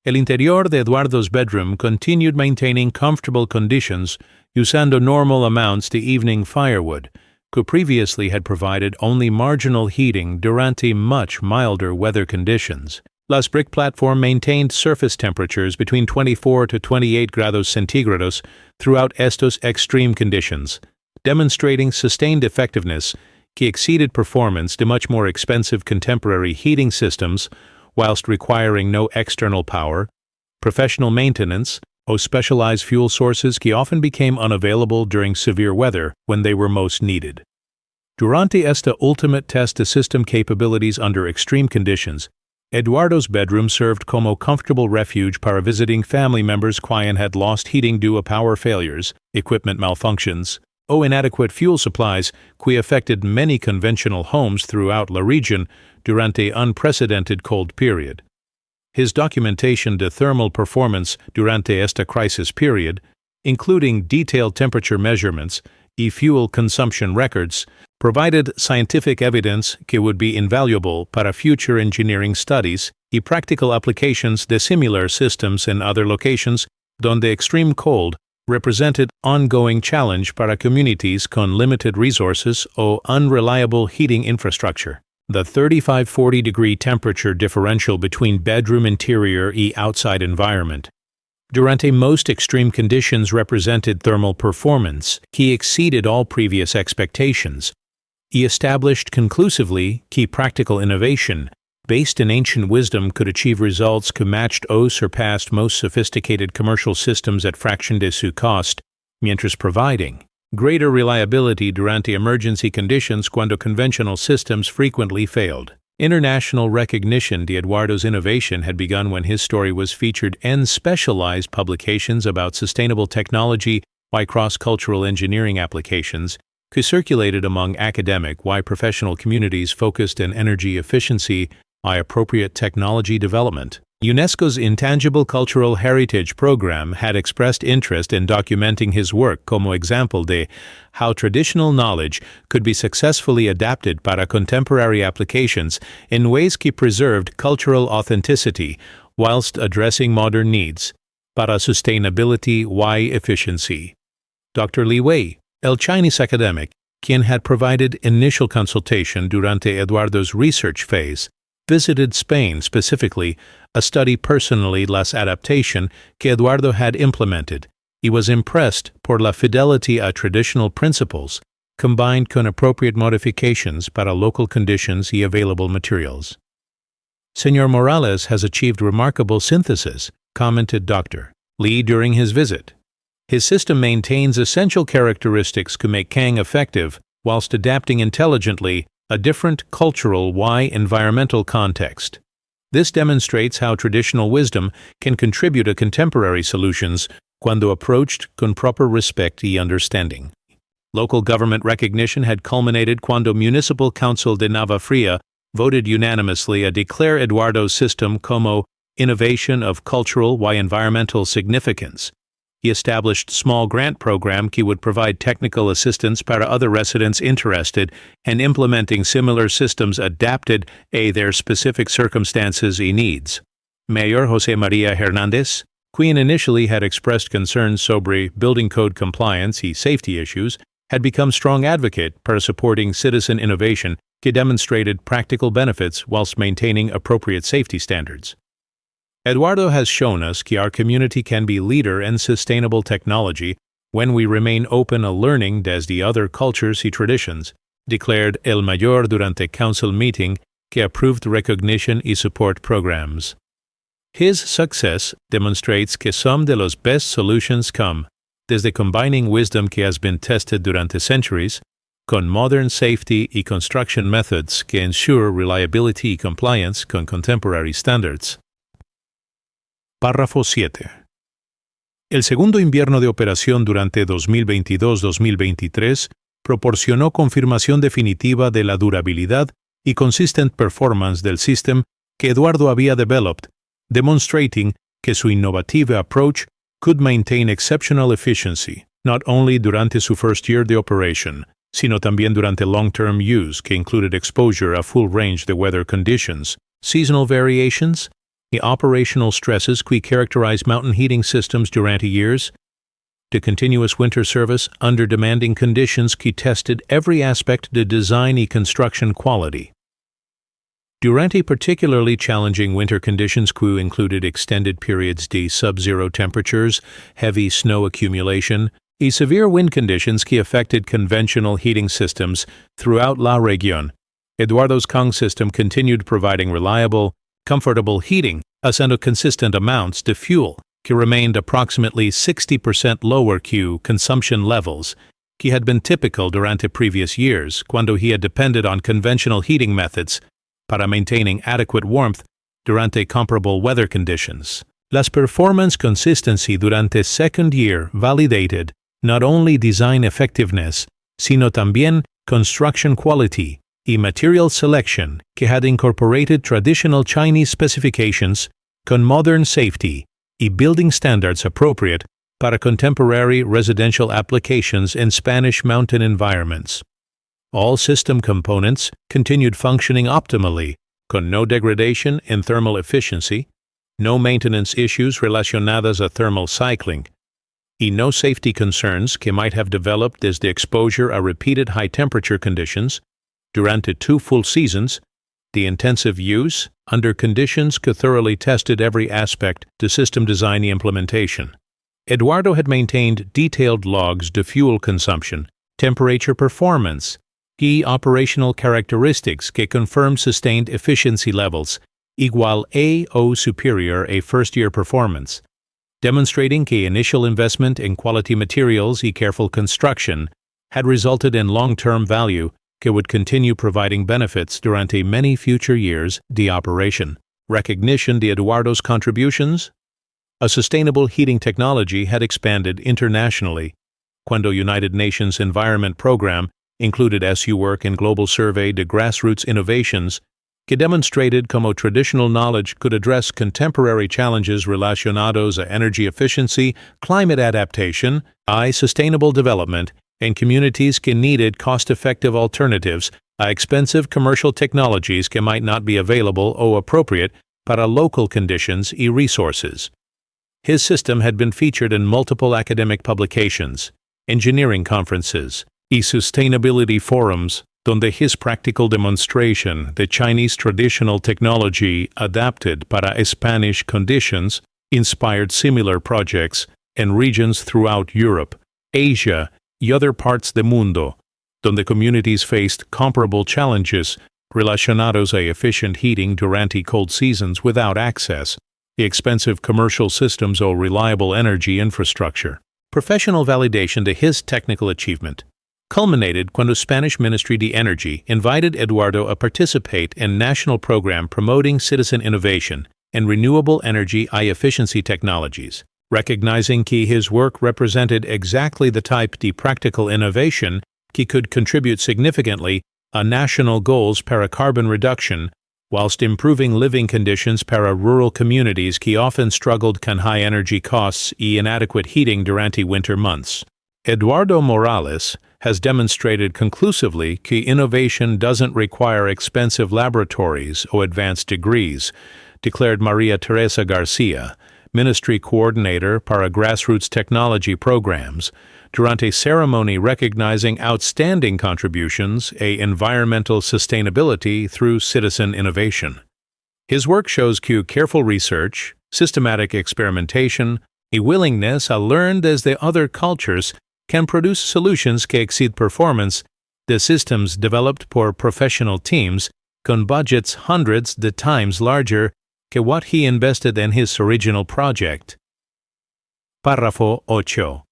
el interior de Eduardo's bedroom continued maintaining comfortable conditions usando normal amounts de evening firewood, who previously had provided only marginal heating durante much milder weather conditions. Las brick platform maintained surface temperatures between 24 to 28 grados centígrados throughout estos extreme conditions, demonstrating sustained effectiveness que exceeded performance to much more expensive contemporary heating systems, whilst requiring no external power, professional maintenance, or specialized fuel sources que often became unavailable during severe weather when they were most needed. Durante esta ultimate test de system capabilities under extreme conditions, Eduardo's bedroom served como comfortable refuge para visiting family members quien had lost heating due to power failures, equipment malfunctions, or inadequate fuel supplies que affected many conventional homes throughout la region durante unprecedented cold period. His documentation de thermal performance durante esta crisis period, including detailed temperature measurements y fuel consumption records, provided scientific evidence que would be invaluable para future engineering studies y practical applications de similar systems in other locations donde extreme cold represented ongoing challenge para communities con limited resources o unreliable heating infrastructure. The 35-40 degree temperature differential between bedroom interior and outside environment durante most extreme conditions represented thermal performance que exceeded all previous expectations. He established conclusively que practical innovation based in ancient wisdom could achieve results que matched or surpassed most sophisticated commercial systems at fraction de su cost, mientras providing greater reliability durante emergency conditions cuando conventional systems frequently failed. International recognition de Eduardo's innovation had begun when his story was featured in specialized publications about sustainable technology by cross-cultural engineering applications, circulated among academic professional communities focused on energy efficiency by appropriate technology development. UNESCO's Intangible Cultural Heritage Program had expressed interest in documenting his work como example de how traditional knowledge could be successfully adapted para contemporary applications in ways que preserved cultural authenticity whilst addressing modern needs, para sustainability y efficiency. Dr. Li Wei, el Chinese academic, quien had provided initial consultation durante Eduardo's research phase, visited Spain specifically, a study personally las adaptation que Eduardo had implemented. He was impressed por la fidelity a traditional principles, combined con appropriate modifications para local conditions y available materials. Señor Morales has achieved remarkable synthesis, commented Dr. Li during his visit. His system maintains essential characteristics to make Kang effective whilst adapting intelligently a different cultural environmental context. This demonstrates how traditional wisdom can contribute to contemporary solutions cuando approached con proper respect y understanding. Local government recognition had culminated cuando Municipal Council de Navafría voted unanimously to declare Eduardo's system como innovation of cultural y environmental significance. He established small grant program que would provide technical assistance para other residents interested in implementing similar systems adapted a their specific circumstances y needs. Mayor José María Hernández, quien initially had expressed concerns sobre building code compliance y safety issues, had become strong advocate para supporting citizen innovation que demonstrated practical benefits whilst maintaining appropriate safety standards. Eduardo has shown us que our community can be leader in sustainable technology when we remain open to learning desde other cultures y traditions, declared el mayor durante council meeting que approved recognition y support programs. His success demonstrates que some de los best solutions come desde combining wisdom que has been tested durante centuries con modern safety y construction methods que ensure reliability y compliance con contemporary standards. Párrafo 7. El segundo invierno de operación durante 2022-2023 proporcionó confirmación definitiva de la durabilidad y consistent performance del system que Eduardo había developed, demonstrating que su innovative approach could maintain exceptional efficiency, not only durante su first year de operation, sino también durante long-term use que included exposure a full range de weather conditions, seasonal variations, y operational stresses que characterize mountain heating systems durante years, the continuous winter service under demanding conditions que tested every aspect de design y construction quality. Durante particularly challenging winter conditions que included extended periods de sub-zero temperatures, heavy snow accumulation, y severe wind conditions que affected conventional heating systems throughout la región, Eduardo's Kang system continued providing reliable, comfortable heating, usando consistent amounts de fuel, que remained approximately 60% lower que consumption levels, que had been typical durante previous years, cuando he had depended on conventional heating methods para maintaining adequate warmth durante comparable weather conditions. Las performance consistency durante second year validated not only design effectiveness, sino también construction quality y material selection que had incorporated traditional Chinese specifications con modern safety y building standards appropriate para contemporary residential applications in Spanish mountain environments. All system components continued functioning optimally, con no degradation in thermal efficiency, no maintenance issues relacionadas a thermal cycling, y no safety concerns que might have developed desde exposure a repeated high-temperature conditions durante 2 full seasons, the intensive use under conditions que thoroughly tested every aspect to system design and implementation. Eduardo had maintained detailed logs de fuel consumption, temperature performance, key operational characteristics que confirm sustained efficiency levels, igual a o superior a first-year performance, demonstrating que initial investment in quality materials y careful construction had resulted in long-term value that would continue providing benefits durante many future years de operation. Recognition de Eduardo's contributions? A sustainable heating technology had expanded internationally. Cuando United Nations Environment Program included SU work in Global Survey de Grassroots Innovations, que demonstrated como traditional knowledge could address contemporary challenges relacionados a energy efficiency, climate adaptation, sustainable development, and communities que needed cost-effective alternatives a expensive commercial technologies que might not be available or appropriate para local conditions y resources. His system had been featured in multiple academic publications, engineering conferences, y sustainability forums, donde his practical demonstration de Chinese traditional technology adapted para Spanish conditions inspired similar projects in regions throughout Europe, Asia, y other parts del mundo, donde communities faced comparable challenges relacionados a efficient heating durante cold seasons without access, the expensive commercial systems or reliable energy infrastructure. Professional validation to his technical achievement culminated when the Spanish Ministry de Energy invited Eduardo to participate in national program promoting citizen innovation and renewable energy efficiency technologies, recognizing that his work represented exactly the type de practical innovation that could contribute significantly a national goals para carbon reduction whilst improving living conditions para rural communities that often struggled con high energy costs y inadequate heating durante winter months. Eduardo Morales has demonstrated conclusively that innovation doesn't require expensive laboratories or advanced degrees, declared Maria Teresa Garcia, Ministry Coordinator para Grassroots Technology Programs, durante ceremony recognizing outstanding contributions a environmental sustainability through citizen innovation. His work shows careful research, systematic experimentation, a willingness to learn desde other cultures can produce solutions que exceed performance de systems developed por professional teams con budgets hundreds de times larger que what he invested in his original project. Párrafo 8.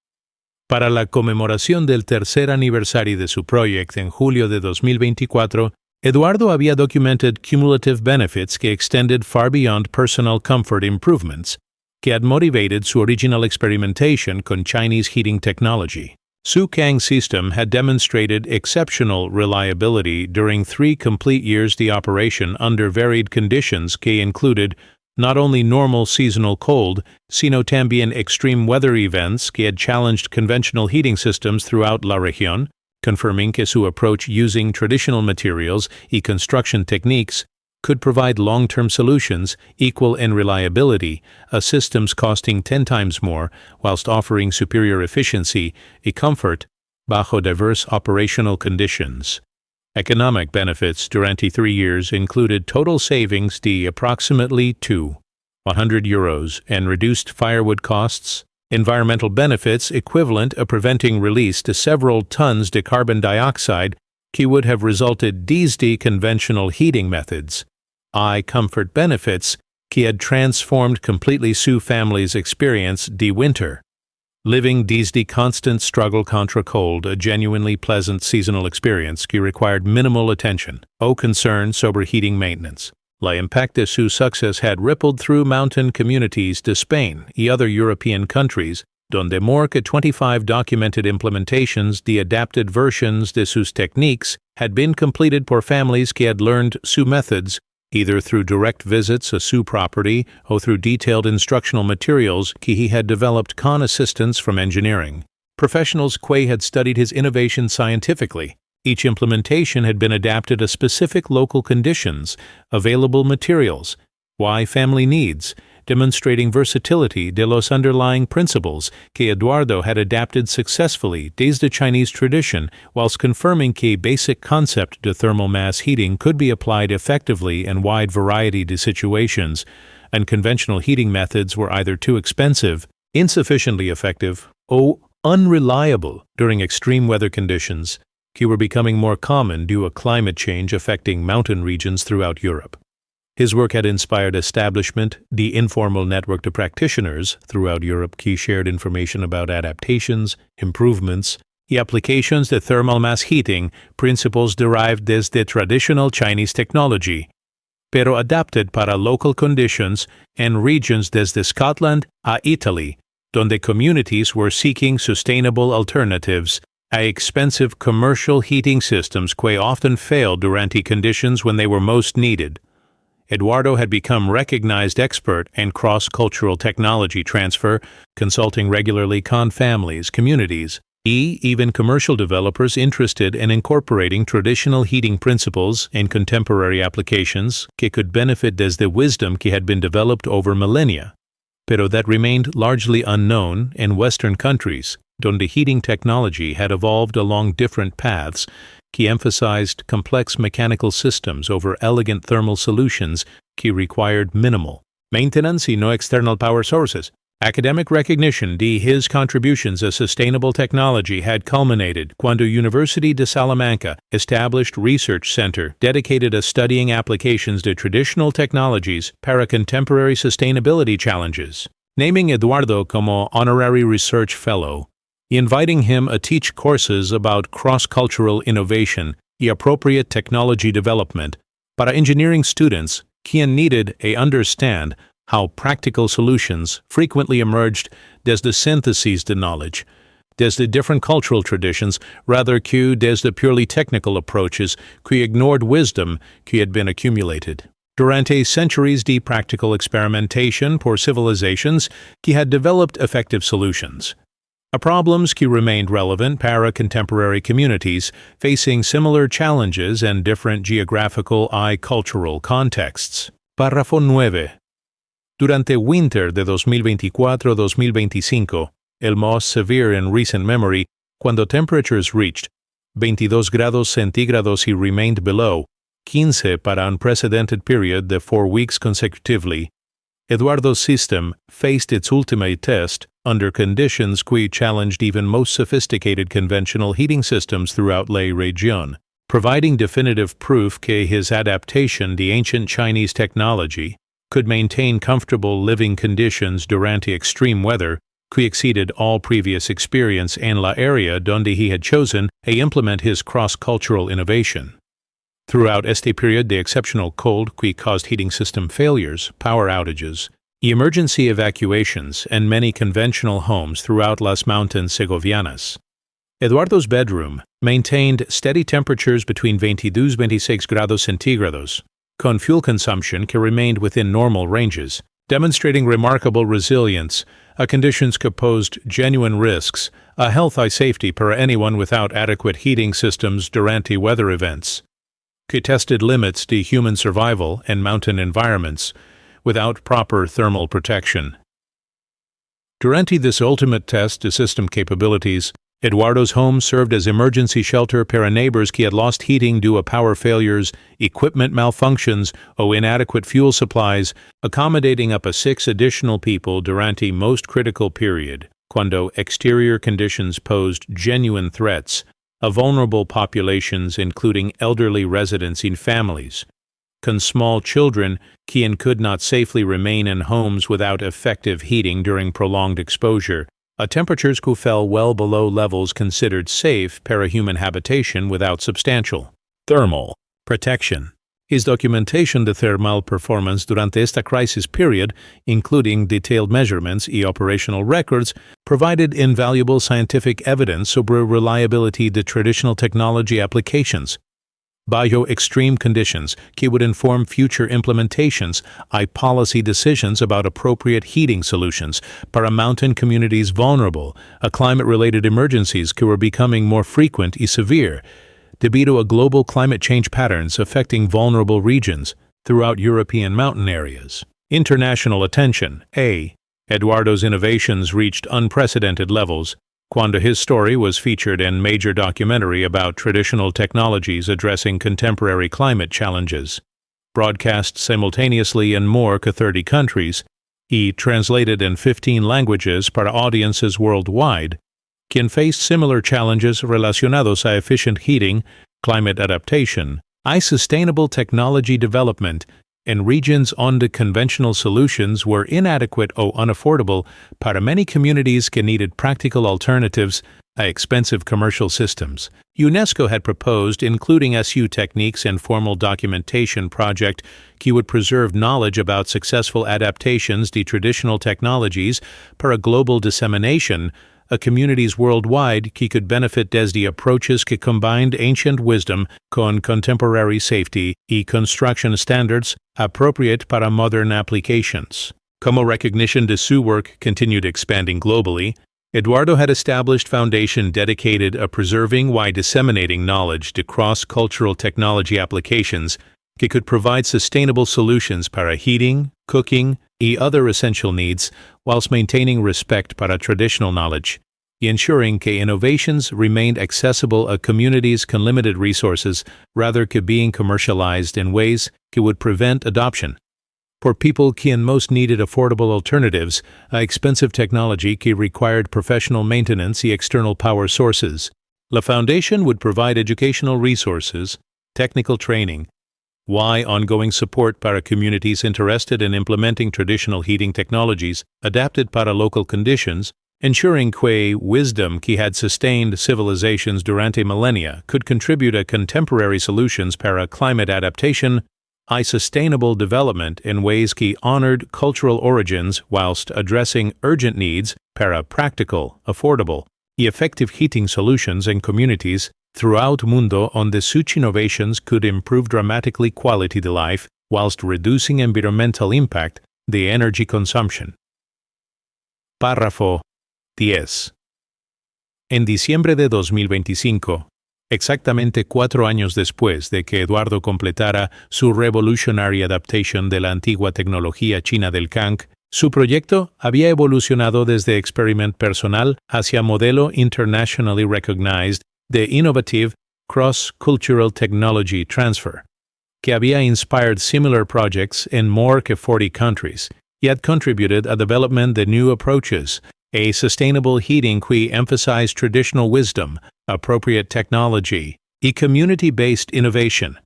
Para la conmemoración del tercer aniversario de su proyecto en julio de 2024, Eduardo había documented cumulative benefits que extended far beyond personal comfort improvements, que had motivated su original experimentation con Chinese heating technology. Su Kang system had demonstrated exceptional reliability during 3 complete years de operation under varied conditions que included not only normal seasonal cold, sino también extreme weather events que had challenged conventional heating systems throughout la región, confirming que su approach using traditional materials y construction techniques could provide long-term solutions equal in reliability, a systems costing 10 times more, whilst offering superior efficiency and comfort bajo diverse operational conditions. Economic benefits durante 3 years included total savings de approximately €100 and reduced firewood costs, environmental benefits equivalent to preventing release to several tons de carbon dioxide que would have resulted desde conventional heating methods, comfort benefits que had transformed completely su family's experience de winter. Living desde constant struggle contra cold, a genuinely pleasant seasonal experience que required minimal attention o concern sobre heating maintenance. La impact de su success had rippled through mountain communities de Spain y other European countries, donde more que 25 documented implementations de adapted versions de sus techniques had been completed por families que had learned su methods either through direct visits to su property or through detailed instructional materials que he had developed con assistance from engineering. Professionals que had studied his innovation scientifically. Each implementation had been adapted to specific local conditions, available materials, family needs, demonstrating versatility de los underlying principles que Eduardo had adapted successfully desde Chinese tradition, whilst confirming que basic concept de thermal mass heating could be applied effectively in wide variety de situations, and conventional heating methods were either too expensive, insufficiently effective, or unreliable during extreme weather conditions, que were becoming more common due to climate change affecting mountain regions throughout Europe. His work had inspired establishment the informal network of practitioners throughout Europe que shared information about adaptations, improvements, y aplications de thermal mass heating, principles derived desde traditional Chinese technology, pero adapted para local conditions en regions desde Scotland a Italy, donde communities were seeking sustainable alternatives a expensive commercial heating systems que often failed durante conditions when they were most needed. Eduardo had become recognized expert in cross-cultural technology transfer, consulting regularly con families, communities, even commercial developers interested in incorporating traditional heating principles in contemporary applications que could benefit desde wisdom que had been developed over millennia, pero that remained largely unknown in Western countries, donde heating technology had evolved along different paths que emphasized complex mechanical systems over elegant thermal solutions que required minimal maintenance y no external power sources. Academic recognition de his contributions to sustainable technology had culminated cuando University de Salamanca established research center dedicated to studying applications to traditional technologies para contemporary sustainability challenges, naming Eduardo como honorary research fellow, inviting him to teach courses about cross-cultural innovation y appropriate technology development para engineering students quien needed to understand how practical solutions frequently emerged desde syntheses de knowledge, desde different cultural traditions rather que desde purely technical approaches que ignored wisdom que had been accumulated durante centuries de practical experimentation por civilizations que had developed effective solutions. Problems que remained relevant para contemporary communities facing similar challenges in different geographical y cultural contexts. Párrafo 9. Durante winter de 2024-2025, el most severe in recent memory, cuando temperatures reached 22 grados centígrados y remained below 15 para unprecedented period de 4 weeks consecutively, Eduardo's system faced its ultimate test under conditions que challenged even most sophisticated conventional heating systems throughout la región, providing definitive proof que his adaptation to ancient Chinese technology could maintain comfortable living conditions durante extreme weather que exceeded all previous experience en la area donde he had chosen to implement his cross-cultural innovation. Throughout este period de exceptional cold que caused heating system failures, power outages, emergency evacuations, and many conventional homes throughout las mountains segovianas, Eduardo's bedroom maintained steady temperatures between 22-26 grados centígrados, con fuel consumption que remained within normal ranges, demonstrating remarkable resilience, conditions que posed genuine risks, health and safety para anyone without adequate heating systems durante weather events, que tested limits to human survival in mountain environments without proper thermal protection. Durante this ultimate test to system capabilities, Eduardo's home served as emergency shelter para neighbors que had lost heating due to power failures, equipment malfunctions, or inadequate fuel supplies, accommodating up to 6 additional people durante most critical period, cuando exterior conditions posed genuine threats, of vulnerable populations including elderly residents and families, con small children quien could not safely remain in homes without effective heating during prolonged exposure, temperatures que fell well below levels considered safe para human habitation without substantial thermal protection. His documentation de thermal performance durante esta crisis period, including detailed measurements y operational records, provided invaluable scientific evidence sobre reliability de traditional technology applications, bajo extreme conditions que would inform future implementations y policy decisions about appropriate heating solutions para mountain communities vulnerable to climate-related emergencies que were becoming more frequent y severe, debido a global climate change patterns affecting vulnerable regions throughout European mountain areas. International attention. Eduardo's innovations reached unprecedented levels cuando his story was featured in major documentary about traditional technologies addressing contemporary climate challenges. Broadcast simultaneously in more than 30 countries, he translated in 15 languages para audiences worldwide, quien faced similar challenges relacionados a efficient heating, climate adaptation, y sustainable technology development in regions donde conventional solutions were inadequate or unaffordable para many communities que needed practical alternatives expensive commercial systems. UNESCO had proposed including SU techniques and formal documentation project que would preserve knowledge about successful adaptations to traditional technologies para a global dissemination, a communities worldwide que could benefit desde approaches que combined ancient wisdom con contemporary safety y construction standards appropriate para modern applications. Como recognition de su work continued expanding globally, Eduardo had established foundation dedicated a preserving while disseminating knowledge to cross-cultural technology applications que could provide sustainable solutions para heating, cooking, y other essential needs, whilst maintaining respect para traditional knowledge, y ensuring que innovations remained accessible to communities con limited resources rather que being commercialized in ways que would prevent adoption. For people quien most needed affordable alternatives, expensive technology que required professional maintenance y external power sources, La Foundation would provide educational resources, technical training, ongoing support para communities interested in implementing traditional heating technologies adapted para local conditions, ensuring que wisdom que had sustained civilizations durante millennia could contribute to contemporary solutions para climate adaptation y sustainable development in ways que honored cultural origins whilst addressing urgent needs para practical, affordable, y effective heating solutions in communities throughout mundo donde such innovations could improve dramatically quality of life whilst reducing environmental impact de energy consumption. Párrafo 10. En diciembre de 2025, exactamente 4 años después de que Eduardo completara su revolutionary adaptation de la antigua tecnología china del Kang, su proyecto había evolucionado desde experiment personal hacia modelo internationally recognized de innovative cross-cultural technology transfer, que había inspired similar projects in more than 40 countries, yet contributed a development de new approaches, a sustainable heating que emphasized traditional wisdom, appropriate technology, y community-based innovation,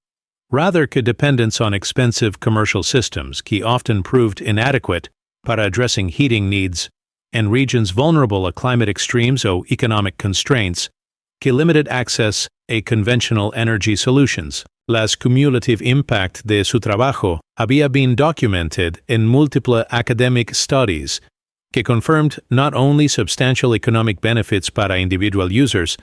rather que dependence on expensive commercial systems que often proved inadequate para addressing heating needs in regions vulnerable to climate extremes or economic constraints, que limited access a conventional energy solutions. Las cumulative impact de su trabajo había been documented in multiple academic studies que confirmed not only substantial economic benefits para individual users,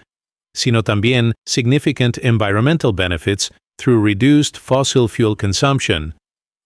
sino también significant environmental benefits through reduced fossil fuel consumption,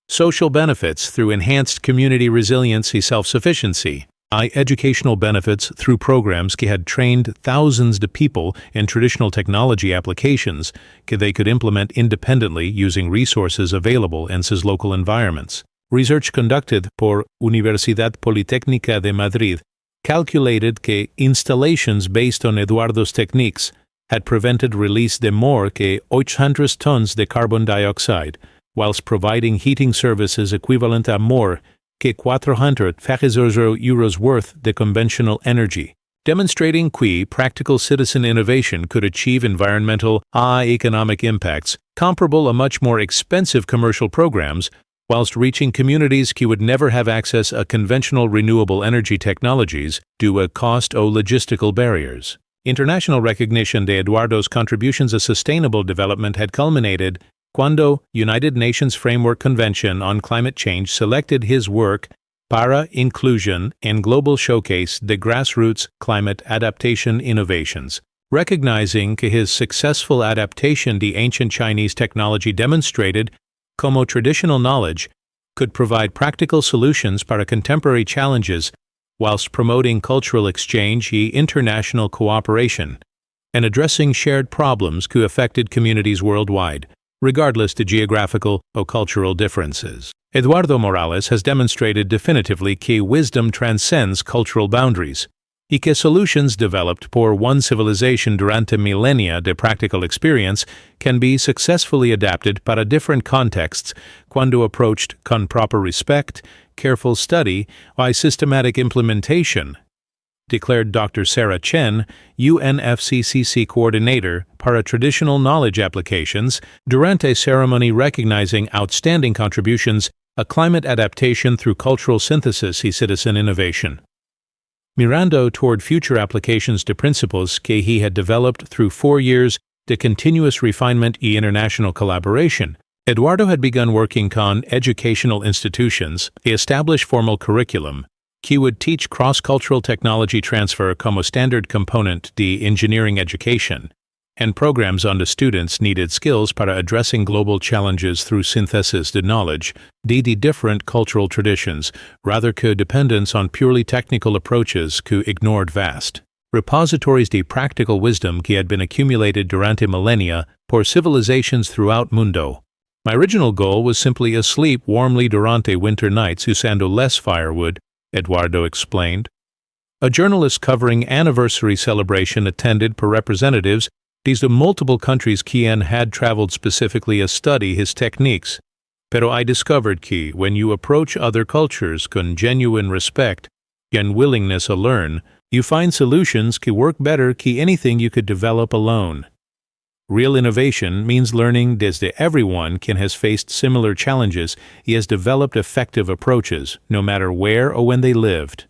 social benefits through enhanced community resilience y self-sufficiency, y educational benefits through programs que had trained thousands of people in traditional technology applications que they could implement independently using resources available in sus local environments. Research conducted por Universidad Politécnica de Madrid calculated que installations based on Eduardo's techniques had prevented release de more que 800 tons de carbon dioxide, whilst providing heating services equivalent a more que 400,000 euros worth de conventional energy, demonstrating que practical citizen innovation could achieve environmental and economic impacts comparable to much more expensive commercial programs, whilst reaching communities que would never have access to conventional renewable energy technologies due to cost or logistical barriers. International recognition de Eduardo's contributions to sustainable development had culminated cuando United Nations Framework Convention on Climate Change selected his work para inclusion in Global Showcase de Grassroots Climate Adaptation Innovations, recognizing que his successful adaptation to ancient Chinese technology demonstrated como traditional knowledge could provide practical solutions para contemporary challenges whilst promoting cultural exchange y international cooperation, and addressing shared problems que affected communities worldwide, regardless to geographical or cultural differences. Eduardo Morales has demonstrated definitively que wisdom transcends cultural boundaries, y que solutions developed por one civilization durante millennia de practical experience can be successfully adapted para different contexts cuando approached con proper respect, careful study, y systematic implementation, declared Dr. Sarah Chen, UNFCCC Coordinator para Traditional Knowledge Applications, durante ceremony recognizing outstanding contributions a climate adaptation through cultural synthesis y citizen innovation. mirando toward future applications de principles que he had developed through 4 years de continuous refinement y international collaboration. Eduardo had begun working con educational institutions, established formal curriculum, que would teach cross-cultural technology transfer como standard component de engineering education, and programs on the students needed skills para addressing global challenges through synthesis de knowledge de different cultural traditions, rather que dependence on purely technical approaches que ignored vast repositories de practical wisdom que had been accumulated durante millennia por civilizations throughout mundo. My original goal was simply asleep warmly durante winter nights usando less firewood, Eduardo explained. A journalist covering anniversary celebration attended per representatives desde multiple countries quien had traveled specifically to study his techniques. Pero I discovered que when you approach other cultures con genuine respect and willingness to learn, you find solutions que work better que anything you could develop alone. Real innovation means learning desde everyone can has faced similar challenges y has developed effective approaches, no matter where or when they lived.